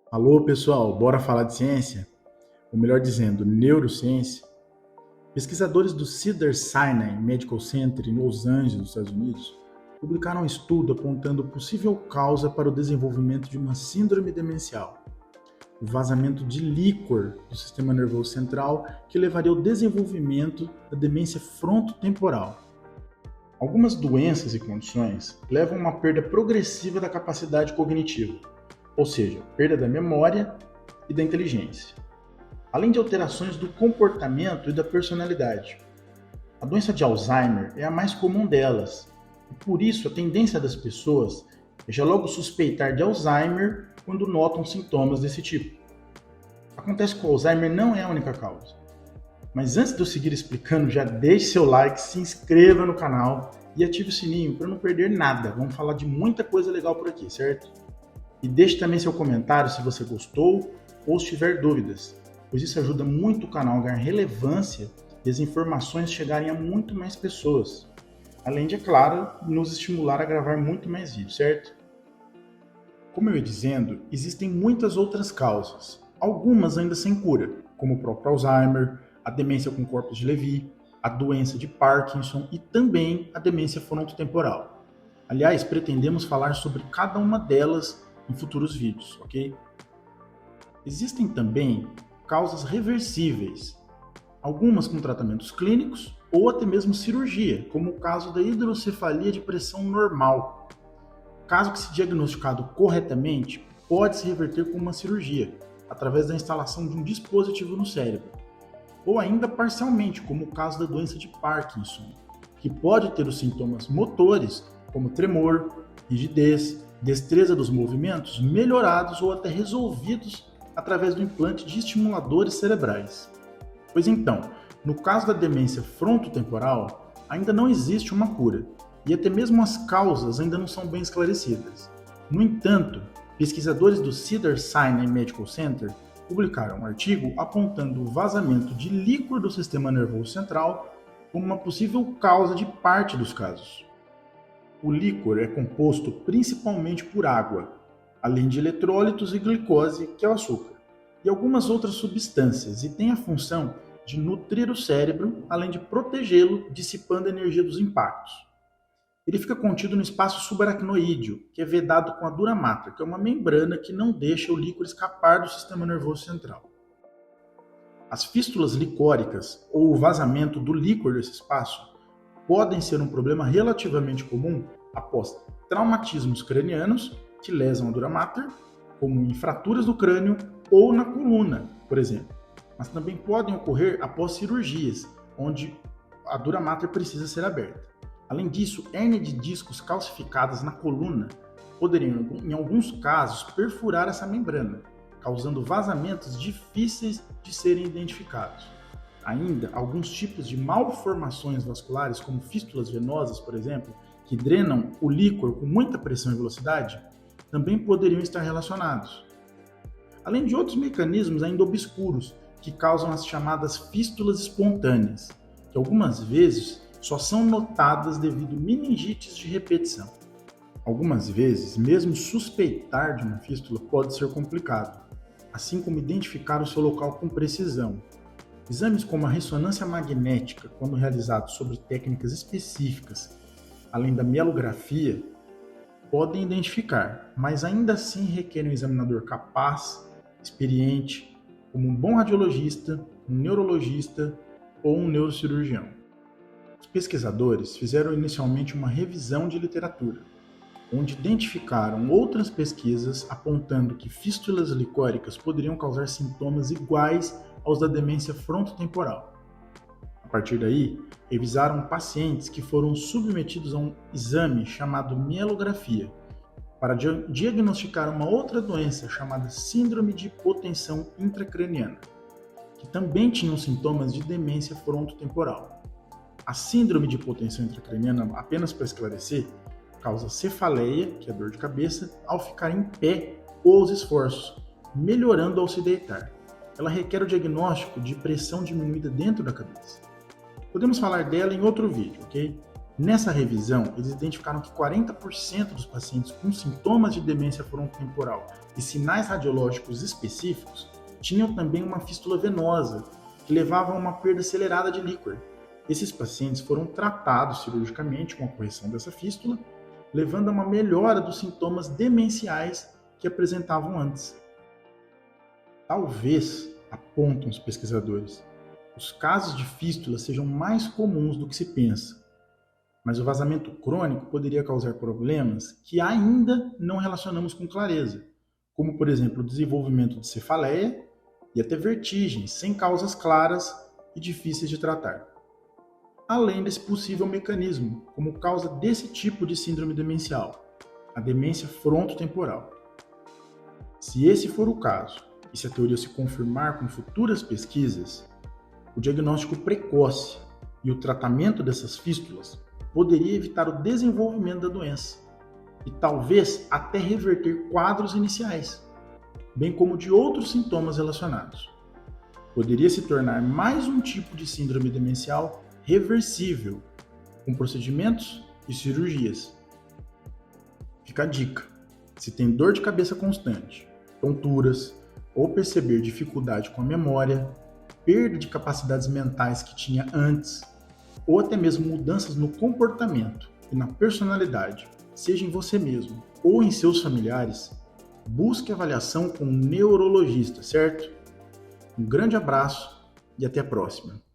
Alô, pessoal, bora falar de ciência? Ou melhor dizendo, neurociência? Pesquisadores do Cedars-Sinai Medical Center em Los Angeles, nos Estados Unidos, publicaram um estudo apontando possível causa para o desenvolvimento de uma síndrome demencial, o vazamento de líquor do sistema nervoso central que levaria ao desenvolvimento da demência frontotemporal. Algumas doenças e condições levam a uma perda progressiva da capacidade cognitiva, ou seja, perda da memória e da inteligência, além de alterações do comportamento e da personalidade. A doença de Alzheimer é a mais comum delas, e por isso a tendência das pessoas é já logo suspeitar de Alzheimer quando notam sintomas desse tipo. Acontece que o Alzheimer não é a única causa. Mas antes de eu seguir explicando, já deixe seu like, se inscreva no canal e ative o sininho para não perder nada. Vamos falar de muita coisa legal por aqui, certo? E deixe também seu comentário se você gostou ou se tiver dúvidas, pois isso ajuda muito o canal a ganhar relevância e as informações chegarem a muito mais pessoas. Além de, é claro, nos estimular a gravar muito mais vídeos, certo? Como eu ia dizendo, existem muitas outras causas, algumas ainda sem cura, como o próprio Alzheimer, a demência com corpos de Levy, a doença de Parkinson e também a demência frontotemporal. Aliás, pretendemos falar sobre cada uma delas em futuros vídeos, ok? Existem também causas reversíveis, algumas com tratamentos clínicos ou até mesmo cirurgia, como o caso da hidrocefalia de pressão normal. Caso que se diagnosticado corretamente, pode se reverter com uma cirurgia, através da instalação de um dispositivo no cérebro, ou ainda parcialmente, como o caso da doença de Parkinson, que pode ter os sintomas motores, como tremor, rigidez, destreza dos movimentos, melhorados ou até resolvidos através do implante de estimuladores cerebrais. Pois então, no caso da demência frontotemporal, ainda não existe uma cura, e até mesmo as causas ainda não são bem esclarecidas. No entanto, pesquisadores do Cedars-Sinai Medical Center publicaram um artigo apontando o vazamento de líquor do sistema nervoso central como uma possível causa de parte dos casos. O líquor é composto principalmente por água, além de eletrólitos e glicose, que é o açúcar, e algumas outras substâncias, e tem a função de nutrir o cérebro, além de protegê-lo, dissipando a energia dos impactos. Ele fica contido no espaço subaracnoídeo, que é vedado com a dura mater, que é uma membrana que não deixa o líquor escapar do sistema nervoso central. As fístulas licóricas, ou o vazamento do líquor desse espaço, podem ser um problema relativamente comum após traumatismos cranianos que lesam a dura mater, como em fraturas do crânio ou na coluna, por exemplo. Mas também podem ocorrer após cirurgias, onde a dura mater precisa ser aberta. Além disso, hérnia de discos calcificadas na coluna poderiam, em alguns casos, perfurar essa membrana, causando vazamentos difíceis de serem identificados. Ainda, alguns tipos de malformações vasculares, como fístulas venosas, por exemplo, que drenam o líquor com muita pressão e velocidade, também poderiam estar relacionados. Além de outros mecanismos ainda obscuros, que causam as chamadas fístulas espontâneas, que algumas vezes só são notadas devido a meningites de repetição. Algumas vezes, mesmo suspeitar de uma fístula pode ser complicado, assim como identificar o seu local com precisão. Exames como a ressonância magnética, quando realizados sobre técnicas específicas, além da mielografia, podem identificar, mas ainda assim requerem um examinador capaz, experiente, como um bom radiologista, um neurologista ou um neurocirurgião. Os pesquisadores fizeram inicialmente uma revisão de literatura, onde identificaram outras pesquisas apontando que fístulas licóricas poderiam causar sintomas iguais aos da demência frontotemporal. A partir daí, revisaram pacientes que foram submetidos a um exame chamado mielografia, para diagnosticar uma outra doença chamada síndrome de hipotensão intracraniana, que também tinham sintomas de demência frontotemporal. A síndrome de hipotensão intracraniana, apenas para esclarecer, causa cefaleia, que é dor de cabeça, ao ficar em pé ou aos esforços, melhorando ao se deitar. Ela requer o diagnóstico de pressão diminuída dentro da cabeça. Podemos falar dela em outro vídeo, ok? Nessa revisão, eles identificaram que 40% dos pacientes com sintomas de demência frontotemporal e sinais radiológicos específicos tinham também uma fístula venosa, que levava a uma perda acelerada de líquor. Esses pacientes foram tratados cirurgicamente com a correção dessa fístula, levando a uma melhora dos sintomas demenciais que apresentavam antes. Talvez, apontam os pesquisadores, os casos de fístula sejam mais comuns do que se pensa, mas o vazamento crônico poderia causar problemas que ainda não relacionamos com clareza, como, por exemplo, o desenvolvimento de cefaleia e até vertigens sem causas claras e difíceis de tratar. Além desse possível mecanismo como causa desse tipo de síndrome demencial, a demência frontotemporal. Se esse for o caso, e se a teoria se confirmar com futuras pesquisas, o diagnóstico precoce e o tratamento dessas fístulas poderia evitar o desenvolvimento da doença e talvez até reverter quadros iniciais, bem como de outros sintomas relacionados. Poderia se tornar mais um tipo de síndrome demencial reversível, com procedimentos e cirurgias. Fica a dica: se tem dor de cabeça constante, tonturas ou perceber dificuldade com a memória, perda de capacidades mentais que tinha antes, ou até mesmo mudanças no comportamento e na personalidade, seja em você mesmo ou em seus familiares, busque avaliação com um neurologista, certo? Um grande abraço e até a próxima.